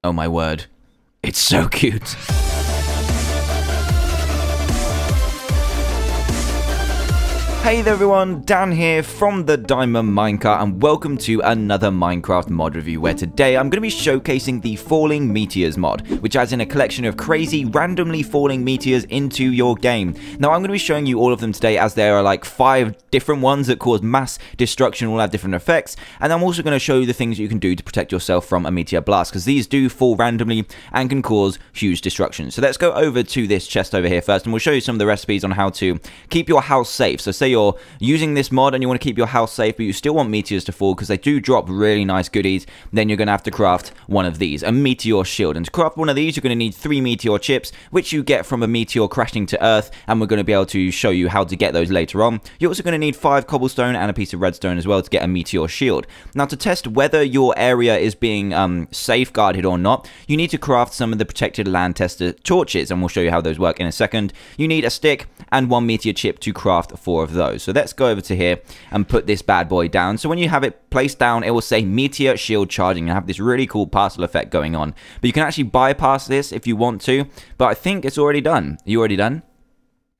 Oh my word. It's so cute. Hey there everyone, Dan here from the Diamond Minecart, and welcome to another Minecraft mod review, where today I'm going to be showcasing the Falling Meteors mod, which adds in a collection of crazy randomly falling meteors into your game. Now I'm going to be showing you all of them today, as there are like 5 different ones that cause mass destruction, all have different effects, and I'm also going to show you the things you can do to protect yourself from a meteor blast, because these do fall randomly and can cause huge destruction. So let's go over to this chest over here first, and we'll show you some of the recipes on how to keep your house safe. So say you're using this mod and you want to keep your house safe, but you still want meteors to fall because they do drop really nice goodies, then you're going to have to craft one of these, a meteor shield. And to craft one of these, you're going to need 3 meteor chips, which you get from a meteor crashing to Earth, and we're going to be able to show you how to get those later on. You're also going to need 5 cobblestone and a piece of redstone as well to get a meteor shield. Now, to test whether your area is being safeguarded or not, you need to craft some of the protected land tester torches, and we'll show you how those work in a second. You need a stick and 1 meteor chip to craft 4 of those. So let's go over to here and put this bad boy down. So when you have it placed down, it will say meteor shield charging and have this really cool parcel effect going on. But you can actually bypass this if you want to, but I think it's already done. Are you already done?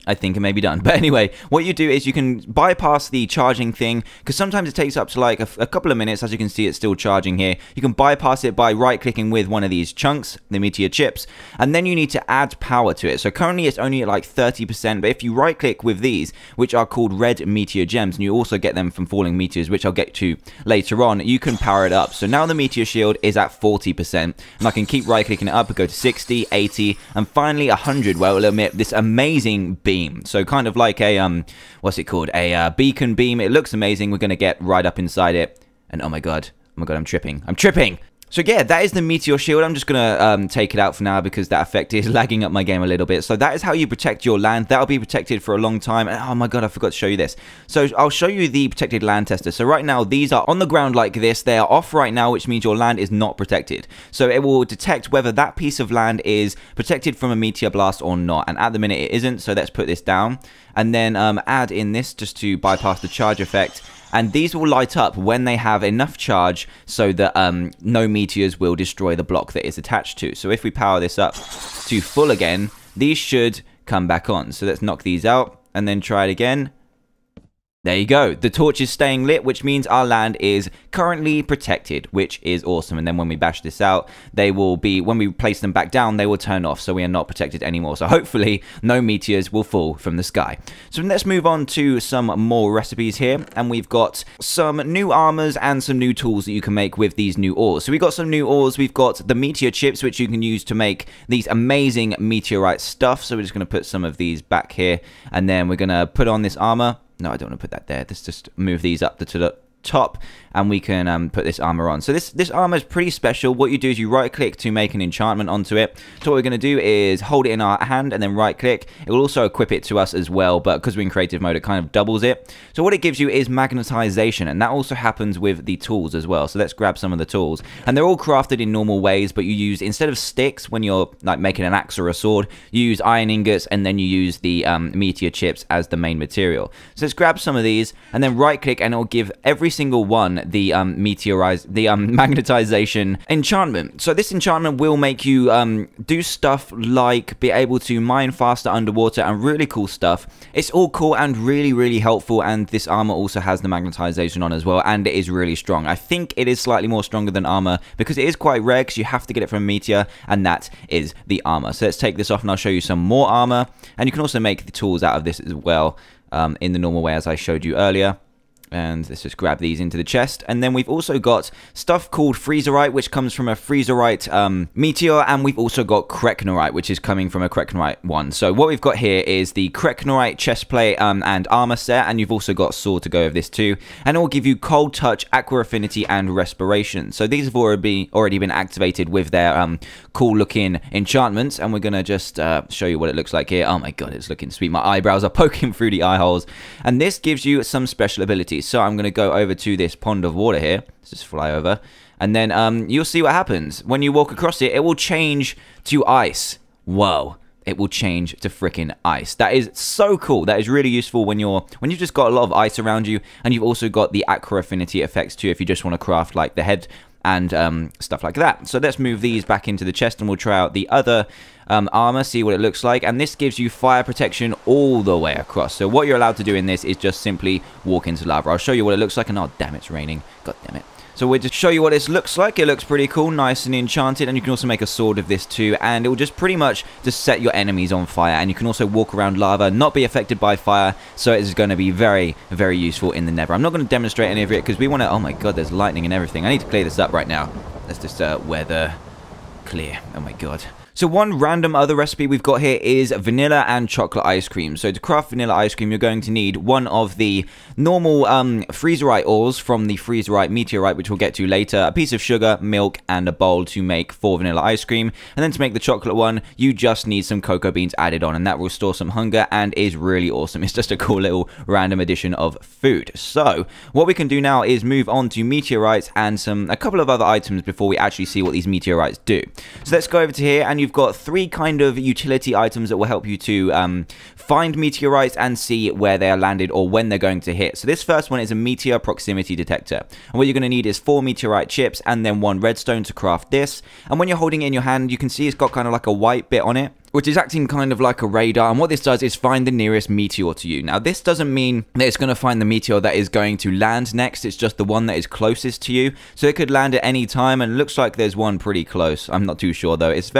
I think it may be done. But anyway, what you do is you can bypass the charging thing, because sometimes it takes up to like a couple of minutes. As you can see, it's still charging here. You can bypass it by right-clicking with one of these chunks, the meteor chips, and then you need to add power to it. So currently it's only at like 30%, but if you right-click with these, which are called red meteor gems, and you also get them from falling meteors, which I'll get to later on, you can power it up. So now the meteor shield is at 40%, and I can keep right-clicking it up and go to 60, 80, and finally 100, where it will emit this amazing beam. So kind of like a, what's it called? A beacon beam. It looks amazing. We're going to get right up inside it. And oh my god, I'm tripping. I'm tripping! So yeah, that is the meteor shield. I'm just going to take it out for now because that effect is lagging up my game a little bit. So that is how you protect your land. That'll be protected for a long time. And oh my god, I forgot to show you this. So I'll show you the protected land tester. So right now, these are on the ground like this. They are off right now, which means your land is not protected. So it will detect whether that piece of land is protected from a meteor blast or not. And at the minute, it isn't. So let's put this down. And then add in this just to bypass the charge effect. And these will light up when they have enough charge so that no meteors will destroy the block that is attached to. So if we power this up to full again, these should come back on. So let's knock these out and then try it again. There you go. The torch is staying lit, which means our land is currently protected, which is awesome. And then when we bash this out, they will be, when we place them back down, they will turn off. So we are not protected anymore. So hopefully no meteors will fall from the sky. So let's move on to some more recipes here. And we've got some new armors and some new tools that you can make with these new ores. So we've got some new ores. We've got the meteor chips, which you can use to make these amazing meteorite stuff. So we're just going to put some of these back here. And then we're going to put on this armor. No, I don't want to put that there. Let's just move these up to the top, and we can put this armor on. So this armor is pretty special. What you do is you right click to make an enchantment onto it. So what we're going to do is hold it in our hand and then right click. It will also equip it to us as well, but because we're in creative mode, it kind of doubles it. So what it gives you is magnetization, and that also happens with the tools as well. So let's grab some of the tools, and they're all crafted in normal ways, but you use, instead of sticks when you're like making an axe or a sword, you use iron ingots, and then you use the meteor chips as the main material. So let's grab some of these and then right click, and it'll give every single one the magnetization enchantment. So this enchantment will make you do stuff like be able to mine faster underwater and really cool stuff. It's all cool and really helpful, and this armor also has the magnetization on as well, and it is really strong. I think it is slightly more stronger than armor because it is quite rare, because you have to get it from a meteor, and that is the armor. So let's take this off and I'll show you some more armor, and you can also make the tools out of this as well in the normal way as I showed you earlier. And let's just grab these into the chest. And then we've also got stuff called freezerite, which comes from a freezerite meteor. And we've also got kreknorite, which is coming from a kreknorite one. So what we've got here is the kreknorite chestplate and armor set. And you've also got sword to go with this too. And it will give you cold touch, aqua affinity, and respiration. So these have already been activated with their cool looking enchantments. And we're going to just show you what it looks like here. Oh my god, it's looking sweet. My eyebrows are poking through the eye holes. And this gives you some special abilities. So I'm going to go over to this pond of water here. Let's just fly over. And then you'll see what happens. When you walk across it, it will change to ice. Whoa. It will change to freaking ice. That is so cool. That is really useful when you've just got a lot of ice around you. And you've also got the aqua affinity effects too, if you just want to craft like the head and stuff like that. So let's move these back into the chest, and we'll try out the other armor, see what it looks like. And this gives you fire protection all the way across. So what you're allowed to do in this is just simply walk into lava. I'll show you what it looks like, and oh damn, it's raining. God damn it. So we'll just show you what this looks like. It looks pretty cool, nice and enchanted, and you can also make a sword of this too, and it will just pretty much just set your enemies on fire, and you can also walk around lava, not be affected by fire, so it is going to be very, very useful in the nether. I'm not going to demonstrate any of it because we want to... Oh my god, there's lightning and everything. I need to clear this up right now. Let's just weather clear. Oh my god. So one random other recipe we've got here is vanilla and chocolate ice cream. So to craft vanilla ice cream, you're going to need one of the normal freezerite ores from the freezerite meteorite, which we'll get to later, a piece of sugar, milk, and a bowl to make 4 vanilla ice cream. And then to make the chocolate one, you just need some cocoa beans added on, and that will restore some hunger and is really awesome. It's just a cool little random addition of food. So what we can do now is move on to meteorites and a couple of other items before we actually see what these meteorites do. So let's go over to here, and you've got 3 kind of utility items that will help you to find meteorites and see where they are landed or when they're going to hit. So this first one is a meteor proximity detector, and what you're going to need is 4 meteorite chips and then 1 redstone to craft this. And when you're holding it in your hand, you can see it's got kind of like a white bit on it, which is acting kind of like a radar, and what this does is find the nearest meteor to you. Now, this doesn't mean that it's going to find the meteor that is going to land next, it's just the one that is closest to you. So it could land at any time, and it looks like there's one pretty close. I'm not too sure though. It's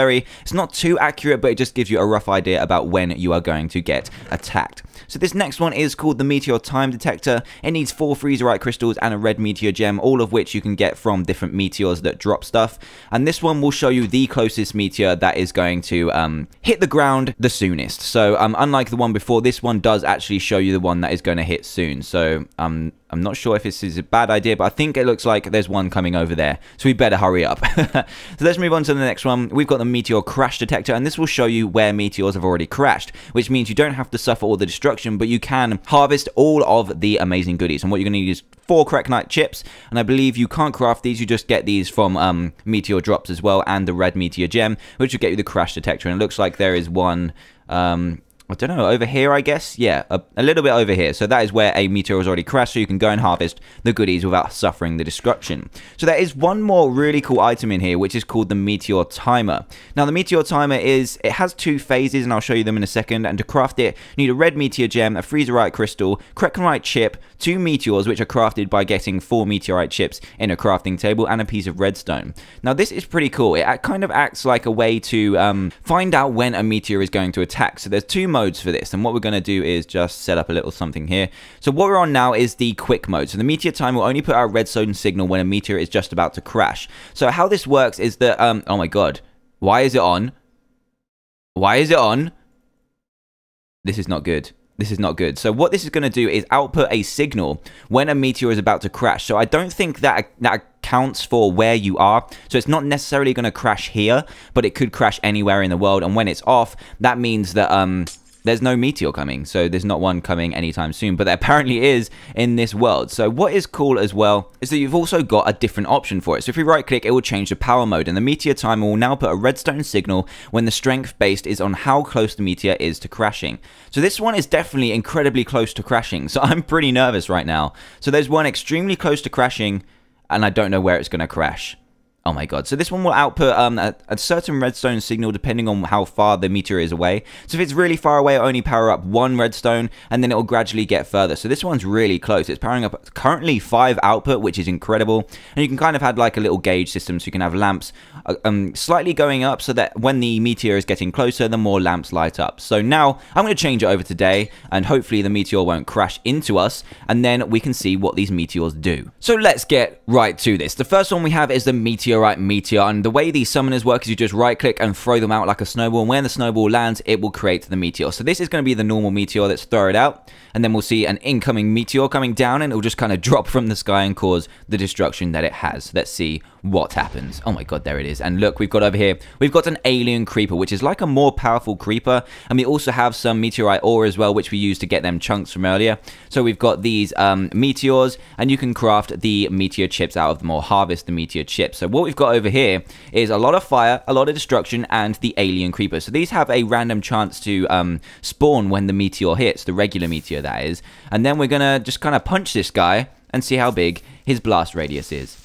not too accurate, but it just gives you a rough idea about when you are going to get attacked. So this next one is called the Meteor Time Detector. It needs 4 freezerite crystals and a red meteor gem, all of which you can get from different meteors that drop stuff. And this one will show you the closest meteor that is going to hit the ground the soonest. So unlike the one before, this one does actually show you the one that is going to hit soon. So I'm not sure if this is a bad idea, but I think it looks like there's one coming over there, so we better hurry up. So let's move on to the next one. We've got the Meteor Crash Detector, and this will show you where meteors have already crashed, which means you don't have to suffer all the destruction, but you can harvest all of the amazing goodies. And what you're going to need is 4 Cracknite chips, and I believe you can't craft these, you just get these from meteor drops as well, and the red meteor gem, which will get you the Crash Detector. And it looks like there is one... I don't know, over here, I guess? Yeah, a little bit over here. So that is where a meteor has already crashed, so you can go and harvest the goodies without suffering the destruction. So there is one more really cool item in here, which is called the Meteor Timer. Now, the Meteor Timer it has 2 phases, and I'll show you them in a second. And to craft it, you need a red meteor gem, a freezerite crystal, Cracknite chip, 2 meteors, which are crafted by getting 4 meteorite chips in a crafting table, and a piece of redstone. Now, this is pretty cool. It kind of acts like a way to find out when a meteor is going to attack. So there's 2 modes for this, and what we're going to do is just set up a little something here. So what we're on now is the quick mode. So the meteor time will only put out a redstone signal when a meteor is just about to crash. So how this works is that oh my god, why is it on? Why is it on? This is not good. This is not good. So what this is going to do is output a signal when a meteor is about to crash. So I don't think that accounts for where you are. So it's not necessarily going to crash here, but it could crash anywhere in the world. And when it's off, that means that there's no meteor coming. So there's not one coming anytime soon, but there apparently is in this world. So what is cool as well is that you've also got a different option for it. So if you right click, it will change the power mode, and the meteor timer will now put a redstone signal when the strength based is on how close the meteor is to crashing. So this one is definitely incredibly close to crashing. So I'm pretty nervous right now. So there's one extremely close to crashing, and I don't know where it's going to crash. Oh my god. So this one will output a certain redstone signal depending on how far the meteor is away. So if it's really far away, it'll only power up 1 redstone, and then it will gradually get further. So this one's really close. It's powering up currently 5 output, which is incredible. And you can kind of have like a little gauge system, so you can have lamps slightly going up so that when the meteor is getting closer, the more lamps light up. So now I'm going to change it over to day, and hopefully the meteor won't crash into us, and then we can see what these meteors do. So let's get right to this. The first one we have is the Meteorite Meteor, and the way these summoners work is you just right click and throw them out like a snowball, and when the snowball lands, it will create the meteor. So this is going to be the normal meteor. Let's throw it out, and then we'll see an incoming meteor coming down, and it will just kind of drop from the sky and cause the destruction that it has. Let's see what happens. Oh my god, there it is. And look, we've got over here, we've got an alien creeper, which is like a more powerful creeper, and we also have some meteorite ore as well, which we use to get them chunks from earlier. So we've got these meteors, and you can craft the meteor chips out of them, or harvest the meteor chips. So what we've got over here is a lot of fire, a lot of destruction, and the alien creeper. So these have a random chance to spawn when the meteor hits, the regular meteor that is, and then we're gonna just kind of punch this guy and see how big his blast radius is.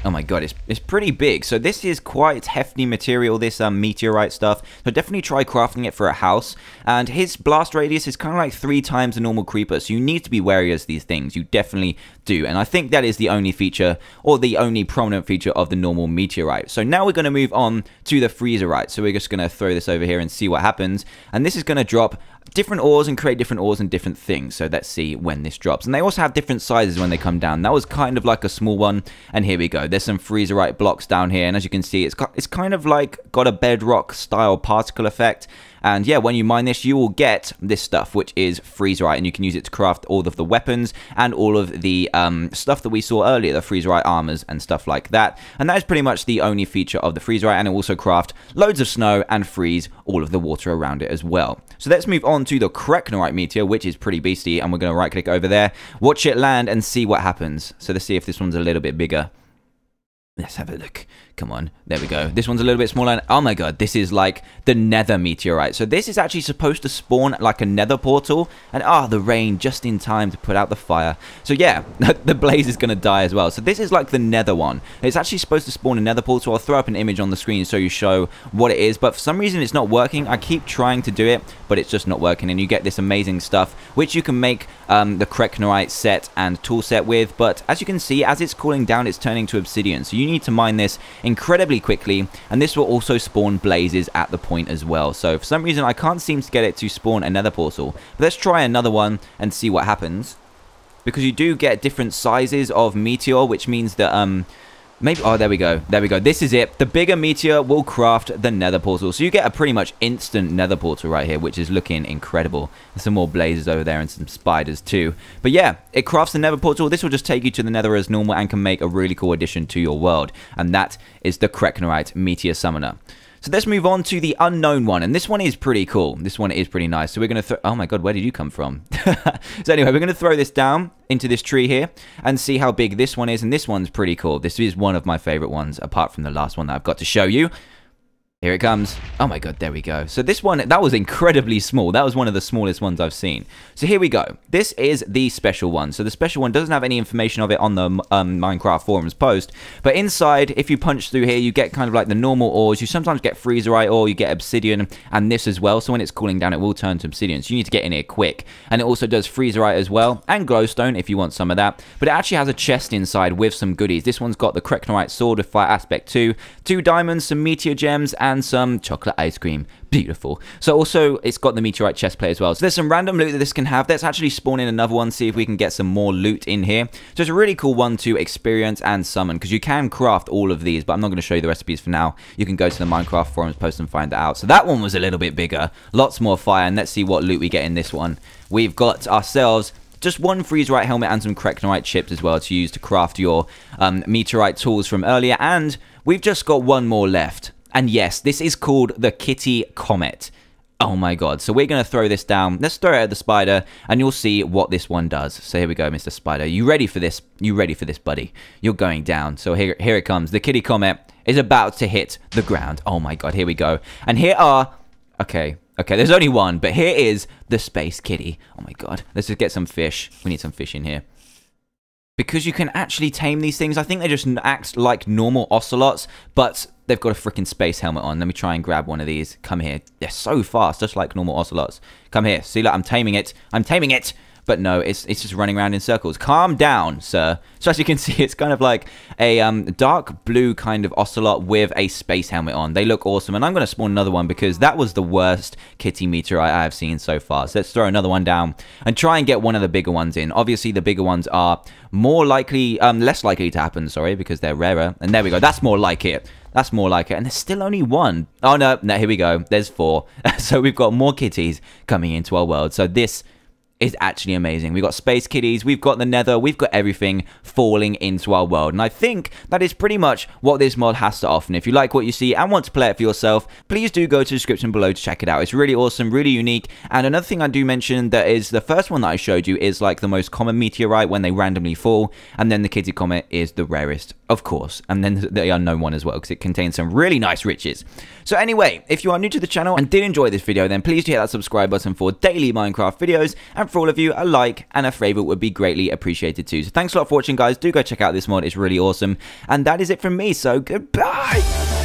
Oh my god, it's pretty big. So this is quite hefty material, this meteorite stuff. So definitely try crafting it for a house. And his blast radius is kind of like 3 times the normal creeper. So you need to be wary of these things. You definitely do. And I think that is the only feature, or the only prominent feature of the normal meteorite. So now we're going to move on to the freezerite. So we're just going to throw this over here and see what happens. And this is going to drop different ores and create different ores and different things. So let's see when this drops. And they also have different sizes when they come down. That was kind of like a small one. And here we go. There's some freezerite blocks down here. And as you can see, it's kind of like got a bedrock style particle effect. And yeah, when you mine this, you will get this stuff, which is freezerite, and you can use it to craft all of the weapons and all of the stuff that we saw earlier, the freezerite armors and stuff like that. And that is pretty much the only feature of the freezerite, and it will also craft loads of snow and freeze all of the water around it as well. So let's move on to the Kreknorite meteor, which is pretty beastie, and we're going to right click over there, watch it land, and see what happens. So let's see if this one's a little bit bigger. Let's have a look. Come on. There we go. This one's a little bit smaller. And oh my god, this is like the nether meteorite. So this is actually supposed to spawn like a nether portal. And the rain just in time to put out the fire. So yeah, the blaze is going to die as well. So this is like the nether one. It's actually supposed to spawn a nether portal. I'll throw up an image on the screen so you show what it is. But for some reason it's not working. I keep trying to do it, but it's just not working. And you get this amazing stuff, which you can make the Kreknorite set and tool set with. But as you can see, as it's cooling down, it's turning to obsidian. So you need to mine this incredibly quickly, and this will also spawn blazes at the point as well. So for some reason I can't seem to get it to spawn another portal, but let's try another one and see what happens, because you do get different sizes of meteor, which means that maybe, there we go. There we go. This is it. The bigger meteor will craft the nether portal. So you get a pretty much instant nether portal right here, which is looking incredible. There's some more blazes over there and some spiders too. But yeah, it crafts the nether portal. This will just take you to the nether as normal and can make a really cool addition to your world. And that is the Kreknorite meteor summoner. So let's move on to the unknown one, and this one is pretty cool. This one is pretty nice. So we're going to oh my god, where did you come from? So anyway, we're going to throw this down into this tree here and see how big this one is, and this one's pretty cool. This is one of my favorite ones, apart from the last one that I've got to show you. Here it comes. Oh my god, there we go. So this one, that was incredibly small. That was one of the smallest ones I've seen. So here we go. This is the special one. So the special one doesn't have any information of it on the Minecraft forums post. But inside, if you punch through here, you get kind of like the normal ores. You sometimes get freezerite ore, you get obsidian, and this as well. So when it's cooling down, it will turn to obsidian. So you need to get in here quick. And it also does freezerite as well, and glowstone if you want some of that. But it actually has a chest inside with some goodies. This one's got the Kreknorite sword with fire aspect 2, 2 diamonds, some meteor gems, and some chocolate ice cream. Beautiful. So also, it's got the meteorite chest plate as well. So there's some random loot that this can have. Let's actually spawn in another one, see if we can get some more loot in here. So it's a really cool one to experience and summon, because you can craft all of these, but I'm not going to show you the recipes for now. You can go to the Minecraft forums post and find that out. So that one was a little bit bigger. Lots more fire, and let's see what loot we get in this one. We've got ourselves just one freezerite helmet and some Kreknorite chips as well to use to craft your meteorite tools from earlier, and we've just got one more left. And yes, this is called the Kitty Comet. Oh my god. So we're going to throw this down. Let's throw it at the spider, and you'll see what this one does. So here we go, Mr. Spider. You ready for this? You ready for this, buddy? You're going down. So here it comes. The Kitty Comet is about to hit the ground. Oh my god, here we go. And here are... Okay, there's only one, but here is the Space Kitty. Oh my god. Let's just get some fish. We need some fish in here. Because you can actually tame these things. I think they just act like normal ocelots, but they've got a freaking space helmet on. Let me try and grab one of these. Come here. They're so fast, just like normal ocelots. Come here. See, look, I'm taming it. I'm taming it. But no, it's just running around in circles. Calm down, sir. So as you can see, it's kind of like a dark blue kind of ocelot with a space helmet on. They look awesome. And I'm going to spawn another one because that was the worst kitty meteorite I have seen so far. So let's throw another one down and try and get one of the bigger ones in. Obviously, the bigger ones are more likely, less likely to happen, sorry, because they're rarer. And there we go. That's more like it. That's more like it. And there's still only one. Oh, no, here we go. There's 4. So we've got more kitties coming into our world. So this is actually amazing. We've got space kitties, we've got the nether, we've got everything falling into our world. And I think that is pretty much what this mod has to offer. And if you like what you see and want to play it for yourself, please do go to the description below to check it out. It's really awesome, really unique. And another thing I do mention that is the first one that I showed you is like the most common meteorite when they randomly fall. And then the Kitty Comet is the rarest, of course. And then the unknown one as well, because it contains some really nice riches. So anyway, if you are new to the channel and did enjoy this video, then please do hit that subscribe button for daily Minecraft videos. And And for all of you, a like and a favorite would be greatly appreciated too. So thanks a lot for watching, guys. Do go check out this mod. It's really awesome. And that is it from me, so goodbye!